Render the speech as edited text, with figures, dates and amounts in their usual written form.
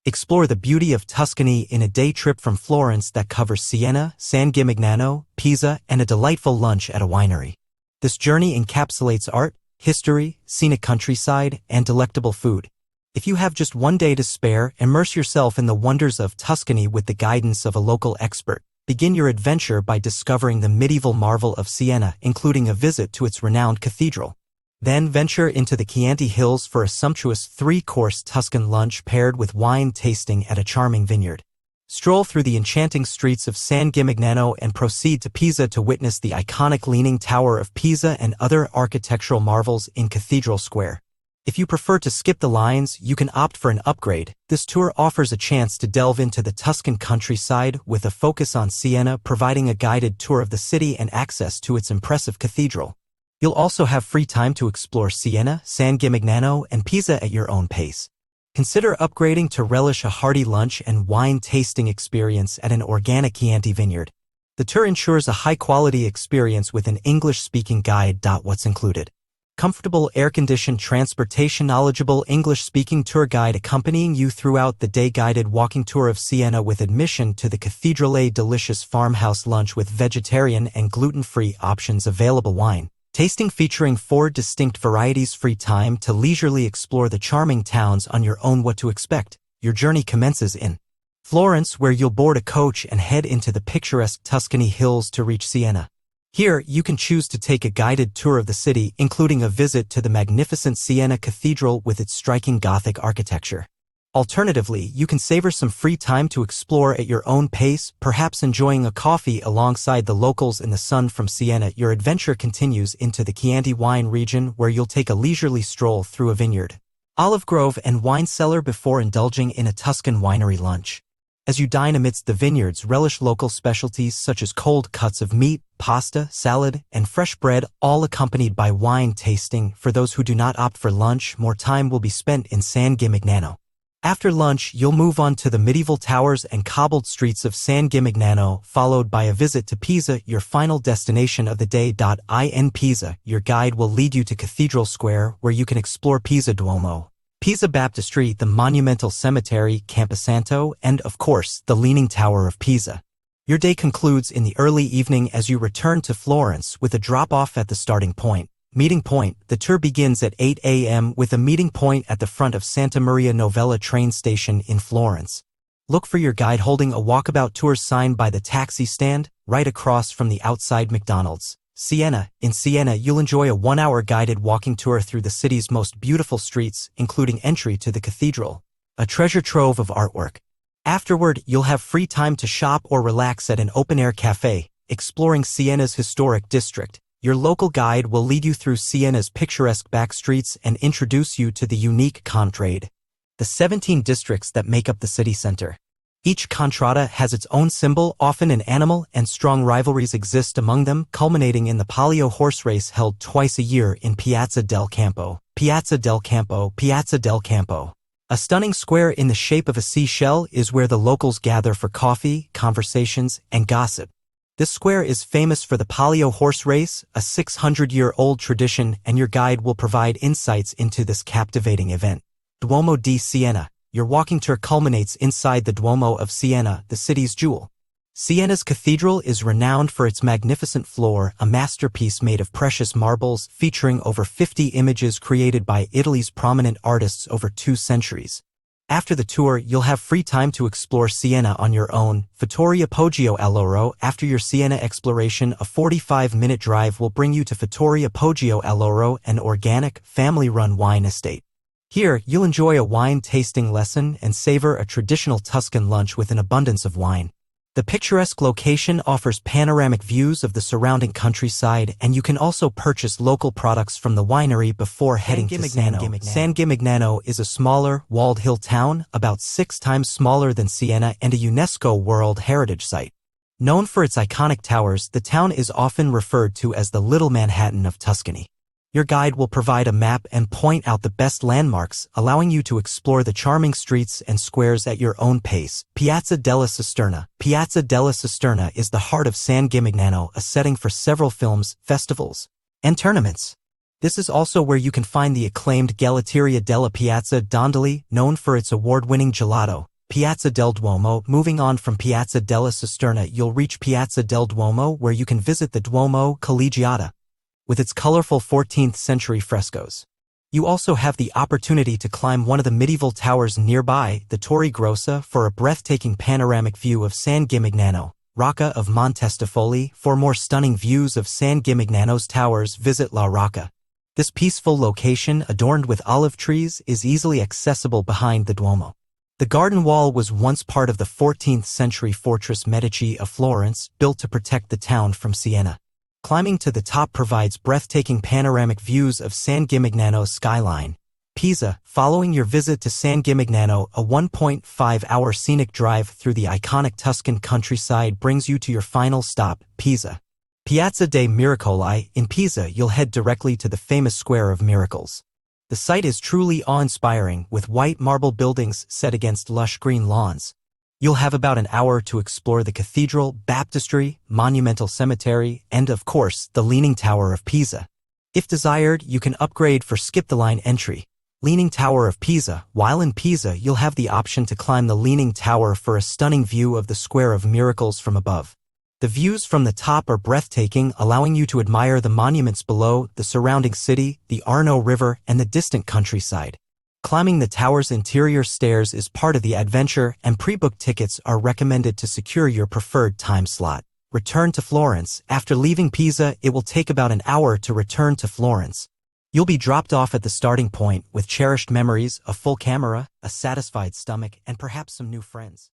Explore the beauty of Tuscany in a day trip from Florence that covers Siena, San Gimignano, Pisa, and a delightful lunch at a winery. This journey encapsulates art, history, scenic countryside, and delectable food. If you have just one day to spare, immerse yourself in the wonders of Tuscany with the guidance of a local expert. Begin your adventure by discovering the medieval marvel of Siena, including a visit to its renowned cathedral. Then venture into the Chianti Hills for a sumptuous three-course Tuscan lunch paired with wine tasting at a charming vineyard. Stroll through the enchanting streets of San Gimignano and proceed to Pisa to witness the iconic Leaning Tower of Pisa and other architectural marvels in Cathedral Square. If you prefer to skip the lines, you can opt for an upgrade. This tour offers a chance to delve into the Tuscan countryside with a focus on Siena, providing a guided tour of the city and access to its impressive cathedral. You'll also have free time to explore Siena, San Gimignano, and Pisa at your own pace. Consider upgrading to relish a hearty lunch and wine tasting experience at an organic Chianti vineyard. The tour ensures a high-quality experience with an English-speaking guide. What's included? Comfortable air-conditioned transportation, knowledgeable English-speaking tour guide accompanying you throughout the day, guided walking tour of Siena with admission to the cathedral, a delicious farmhouse lunch with vegetarian and gluten-free options, available wine tasting featuring 4 distinct varieties, free time to leisurely explore the charming towns on your own. What to expect? Your journey commences in Florence, where you'll board a coach and head into the picturesque Tuscany hills to reach Siena. Here, you can choose to take a guided tour of the city, including a visit to the magnificent Siena Cathedral with its striking Gothic architecture. Alternatively, you can savor some free time to explore at your own pace, perhaps enjoying a coffee alongside the locals in the sun. From Siena, your adventure continues into the Chianti wine region, where you'll take a leisurely stroll through a vineyard, olive grove, and wine cellar before indulging in a Tuscan winery lunch. As you dine amidst the vineyards, relish local specialties such as cold cuts of meat, pasta, salad, and fresh bread, all accompanied by wine tasting. For those who do not opt for lunch, more time will be spent in San Gimignano. After lunch, you'll move on to the medieval towers and cobbled streets of San Gimignano, followed by a visit to Pisa, your final destination of the day. In Pisa, your guide will lead you to Cathedral Square, where you can explore Pisa Duomo, Pisa Baptistry, the monumental cemetery, Camposanto, and, of course, the Leaning Tower of Pisa. Your day concludes in the early evening as you return to Florence with a drop-off at the starting point. Meeting point. The tour begins at 8 a.m. with a meeting point at the front of Santa Maria Novella train station in Florence. Look for your guide holding a Walkabout Tours sign by the taxi stand, right across from the outside McDonald's. Siena. In Siena, you'll enjoy a 1-hour guided walking tour through the city's most beautiful streets, including entry to the cathedral, a treasure trove of artwork. Afterward, you'll have free time to shop or relax at an open-air café, exploring Siena's historic district. Your local guide will lead you through Siena's picturesque back streets and introduce you to the unique contrade, the 17 districts that make up the city center. Each contrada has its own symbol, often an animal, and strong rivalries exist among them, culminating in the Palio horse race held twice a year in Piazza del Campo. Piazza del Campo, Piazza del Campo. A stunning square in the shape of a seashell is where the locals gather for coffee, conversations, and gossip. This square is famous for the Palio horse race, a 600-year-old tradition, and your guide will provide insights into this captivating event. Duomo di Siena. Your walking tour culminates inside the Duomo of Siena, the city's jewel. Siena's cathedral is renowned for its magnificent floor, a masterpiece made of precious marbles featuring over 50 images created by Italy's prominent artists over 2 centuries. After the tour, you'll have free time to explore Siena on your own. Fattoria Poggio all'Oro. After your Siena exploration, a 45-minute drive will bring you to Fattoria Poggio all'Oro, an organic, family-run wine estate. Here, you'll enjoy a wine tasting lesson and savor a traditional Tuscan lunch with an abundance of wine. The picturesque location offers panoramic views of the surrounding countryside, and you can also purchase local products from the winery before heading to San Gimignano. San Gimignano is a smaller, walled hill town, about 6 times smaller than Siena and a UNESCO World Heritage Site. Known for its iconic towers, the town is often referred to as the Little Manhattan of Tuscany. Your guide will provide a map and point out the best landmarks, allowing you to explore the charming streets and squares at your own pace. Piazza della Cisterna. Piazza della Cisterna is the heart of San Gimignano, a setting for several films, festivals, and tournaments. This is also where you can find the acclaimed Gelateria della Piazza Dondoli, known for its award-winning gelato. Piazza del Duomo. Moving on from Piazza della Cisterna, you'll reach Piazza del Duomo, where you can visit the Duomo Collegiata, with its colorful 14th century frescoes. You also have the opportunity to climb one of the medieval towers nearby, the Torre Grossa, for a breathtaking panoramic view of San Gimignano, Rocca of Montestefoli. For more stunning views of San Gimignano's towers, visit La Rocca. This peaceful location, adorned with olive trees, is easily accessible behind the Duomo. The garden wall was once part of the 14th century fortress Medici of Florence, built to protect the town from Siena. Climbing to the top provides breathtaking panoramic views of San Gimignano's skyline. Pisa. Following your visit to San Gimignano, a 1.5-hour scenic drive through the iconic Tuscan countryside brings you to your final stop, Pisa. Piazza dei Miracoli. In Pisa, you'll head directly to the famous Square of Miracles. The site is truly awe-inspiring, with white marble buildings set against lush green lawns. You'll have about an hour to explore the cathedral, baptistry, monumental cemetery, and, of course, the Leaning Tower of Pisa. If desired, you can upgrade for skip-the-line entry. Leaning Tower of Pisa. While in Pisa, you'll have the option to climb the Leaning Tower for a stunning view of the Square of Miracles from above. The views from the top are breathtaking, allowing you to admire the monuments below, the surrounding city, the Arno River, and the distant countryside. Climbing the tower's interior stairs is part of the adventure, and pre-booked tickets are recommended to secure your preferred time slot. Return to Florence. After leaving Pisa, it will take about an hour to return to Florence. You'll be dropped off at the starting point with cherished memories, a full camera, a satisfied stomach, and perhaps some new friends.